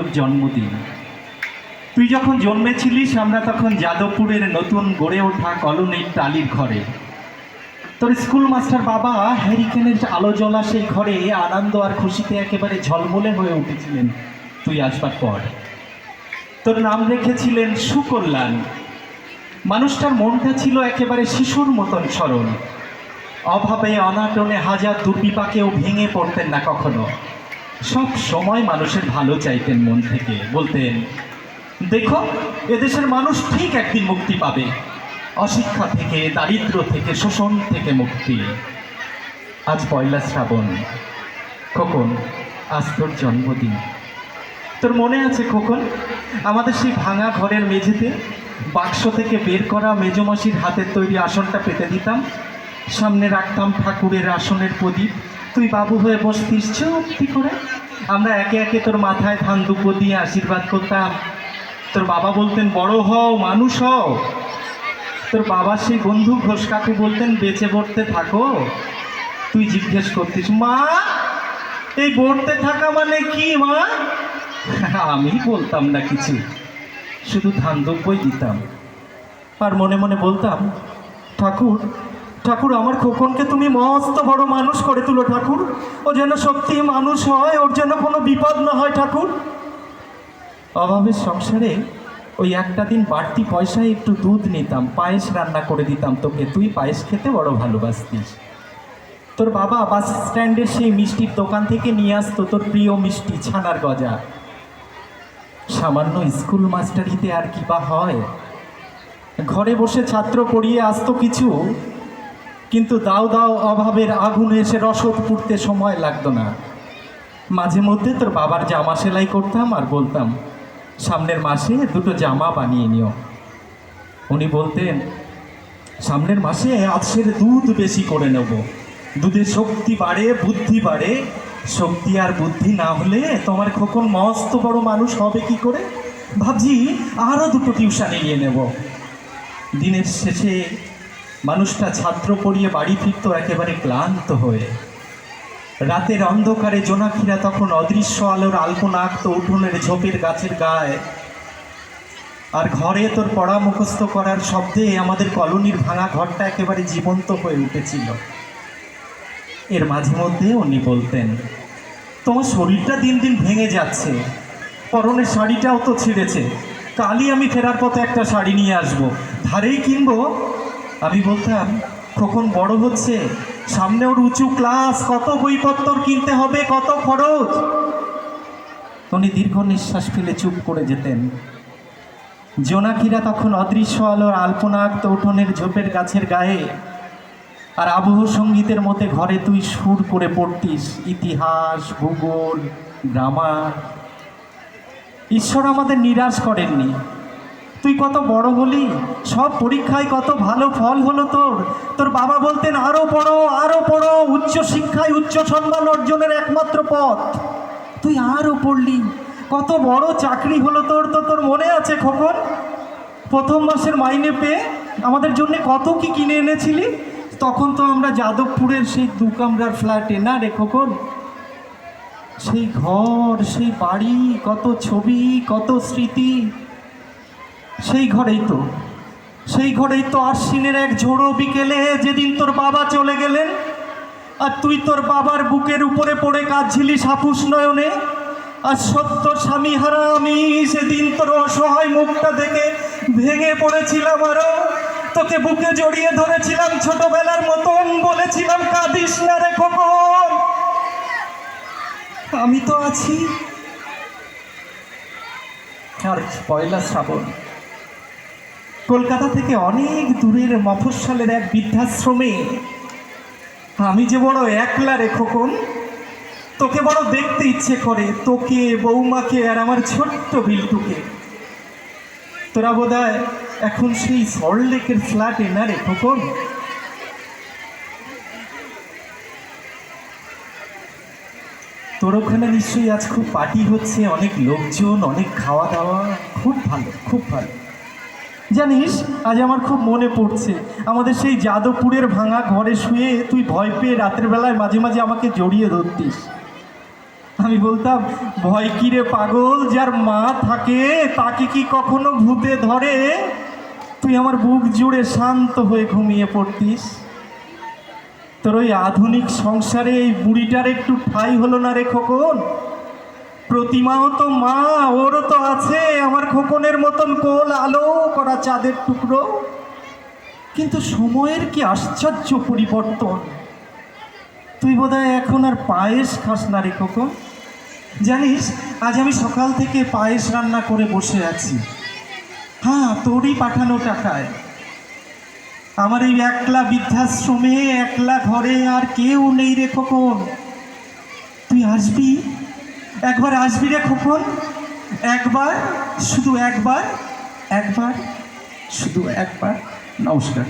তোর জন্মদিন। তুই যখন জন্মেছিলিস আমরা তখন যাদবপুরের নতুন গড়ে ওঠা কলোনির টালির ঘরে। তোর স্কুল মাস্টার বাবা হ্যারিকেনের আলো জ্বলা সেই ঘরে আনন্দ আর খুশিতে একেবারে ঝলমলে হয়ে উঠেছিলেন তুই আসবার পর। তোর নাম রেখেছিলেন সুকল্যাণ। মানুষটার মনটা ছিল একেবারে শিশুর মতন সরল। অভাবে অনাটনে হাজার দুর্বিপাকেও ভেঙে পড়তেন না কখনো। সব সময় মানুষের ভালো চাইতেন মন থেকে, বলতেন, দেখো এদেশের মানুষ ঠিক একদিন মুক্তি পাবে, অশিক্ষা থেকে, দারিদ্র্য থেকে, শোষণ থেকে মুক্তি। আজ পয়লা শ্রাবণ, খোকন আজ তোর জন্মদিন। তোর মনে আছে খোকন, আমাদের সেই ভাঙা ঘরের মেঝেতে বাক্স থেকে বের করা মেজমাসির হাতের তৈরি আসনটা পেতে দিতাম, সামনে রাখতাম ঠাকুরের আসনের প্রদীপ, তুই বাবু হয়ে বসতিস চুপটি করে, আমরা একে একে তোর মাথায় ধান দুপো দিয়ে আশীর্বাদ করতাম। তোর বাবা বলতেন, বড় হও, মানুষ হও। তোর বাবার সেই বন্ধু ঘোষ কাকু বলতেন, বেঁচে পড়তে থাকো। তুই জিজ্ঞেস করতিস, মা এই পড়তে থাকা মানে কি মা? আমি বলতাম না কিছু, শুধু ধান দুব্বই দিতাম আর মনে মনে বলতাম, ঠাকুর ঠাকুর আমার খোকনকে তুমি মস্ত বড় মানুষ করে তুলো ঠাকুর, ও যেন সত্যি মানুষ হয়, ওর যেন কোনো বিপদ না হয় ঠাকুর। অভাবের সংসারে ওই একটা দিন বাড়তি পয়সায় একটু দুধ নিতাম, পায়েস রান্না করে দিতাম তোকে, তুই পায়েস খেতে বড় ভালোবাসতিস। তোর বাবা বাস স্ট্যান্ডের সেই মিষ্টির দোকান থেকে নিয়ে আসতো তোর প্রিয় মিষ্টি ছানার গজা। সামান্য স্কুল মাস্টারিতে আর কি বা হয়, ঘরে বসে ছাত্র পড়িয়ে আসতো কিছু, কিন্তু দাও দাও অভাবের আগুনে এসে রসদ পুড়তে সময় লাগতো না। মাঝে মধ্যে তোর বাবার জামা সেলাই করতাম আর বলতাম, সামনের মাসে দুটো জামা বানিয়ে নিও। উনি বলতেন, সামনের মাসে আজকের দুধ বেশি করে নেব, দুধে শক্তি বাড়ে, বুদ্ধি বাড়ে, শক্তি আর বুদ্ধি না হলে তোমার খোকন মস্ত বড় মানুষ হবে কি করে, ভাবছি আরও দুটো টিউশনে নিয়ে নেব। দিনের শেষে মানুষটা ছাত্র পড়িয়ে বাড়ি ফিরত একেবারে ক্লান্ত হয়ে। রাতের অন্ধকারে জোনাকিরা তখন অদৃশ্য আলোর আলপনা আঁকত উঠোনের ঝোপের গাছের গায়ে, আর ঘরে তোর পড়া মুখস্থ করার শব্দে আমাদের কলোনির ভাঙা ঘরটা একেবারে জীবন্ত হয়ে উঠেছিল। এর মাঝে মধ্যে উনি বলতেন, তোমার শরীরটা দিন দিন ভেঙে যাচ্ছে, পরনের শাড়িটাও তো ছিঁড়েছে, কালই আমি ফেরার পথে একটা শাড়ি নিয়ে আসবো, ধারেই কিনবো। আমি বলতাম, খোকন বড় হচ্ছে, সামনে ওর উঁচু ক্লাস, কত বইপত্র কিনতে হবে, কত খরচ। উনি দীর্ঘ নিঃশ্বাস ফেলে চুপ করে যেতেন। জোনাকিরা তখন অদৃশ্য আলোর আলপনা আঁকত উঠোনের ঝোপের গাছের গায়ে, আর আবহ সঙ্গীতের মধ্যে ঘরে তুই সুর করে পড়তিস ইতিহাস, ভূগোল, গ্রামার। ঈশ্বর আমাদের নিরাশ করেননি। তুই কত বড় হলি, সব পরীক্ষায় কত ভালো ফল হলো তোর। তোর বাবা বলতেন, আরও পড়ো, আরও পড়ো, উচ্চ শিক্ষায় উচ্চ সম্মান অর্জনের একমাত্র পথ। তুই আরও পড়লি, কত বড় চাকরি হলো তোর। তো তোর মনে আছে খোকন, প্রথম মাসের মাইনে পেয়ে আমাদের জন্য কত কি কিনে এনেছিলি? তখন তো আমরা যাদবপুরের সেই 2 কামরার ফ্ল্যাটে না রে খোকন, সেই ঘর, সেই বাড়ি, কত ছবি, কত স্মৃতি। সেই ঘরেই তো আশ্বিনের এক ঝোড়ো বিকেলে যেদিন তোর বাবা চলে গেলেন, আর তুই তোর বাবার বুকের উপরে পড়ে কাঁদছিলি সাপুস নয়নে। আর সত্য স্বামী হারা আমি সেদিন তোর অসহায় মুখটা দেখে ভেঙে পড়েছিলাম, আরো তোকে বুকে জড়িয়ে ধরেছিলাম ছোটবেলার মতন, বলেছিলাম, কাঁদিস না রে খোকন, আমি তো আছি। আর পয়লা শ্রাবণ, কলকাতা থেকে অনেক দূরের মফস্বলের এক বৃদ্ধাশ্রমে আমি যে বড় একলা রে খোকন, তোকে বড় দেখতে ইচ্ছে করে, তোকে, বৌমাকে আর আমার ছোট্ট বিল্টুকে। তোরা বোধহয় এখন সেই সল্টলেকের ফ্ল্যাটে না রে খোকন? তোর ওখানে নিশ্চয়ই আজ খুব পার্টি হচ্ছে, অনেক লোকজন, অনেক খাওয়া দাওয়া, খুব ভালো, খুব ভালো। জানিস, আজ আমার খুব মনে পড়ছে আমাদের সেই যাদবপুরের ভাঙা ঘরে শুয়ে তুই ভয় পেয়ে রাতের বেলায় মাঝে মাঝে আমাকে জড়িয়ে ধরতিস। আমি বলতাম, ভয় কি রে পাগল, যার মা থাকে তাকে কি কখনো ভূতে ধরে? তুই আমার বুক জুড়ে শান্ত হয়ে ঘুমিয়ে পড়তিস। তোর ওই আধুনিক সংসারে এই বুড়িটার একটু ঠাঁই হলো না রে খোকন। প্রতিমাও তো মা, ওরও তো আছে আমার খোকনের মতন কোল আলো করা চাঁদের টুকরো। কিন্তু সময়ের কি আশ্চর্য পরিবর্তন। তুই বোধহয় এখন আর পায়েস খাস না রে খোকন। জানিস, আজ আমি সকাল থেকে পায়েস রান্না করে বসে আছি। হ্যাঁ, তোরই পাঠানো টাকায়। আমার এই একলা বৃদ্ধাশ্রমে, একলা ঘরে আর কেউ নেই রে খোকন। তুই আসবি, একবার আসবি রে খোকন। একবার, শুধু একবার, একবার, শুধু একবার। নমস্কার।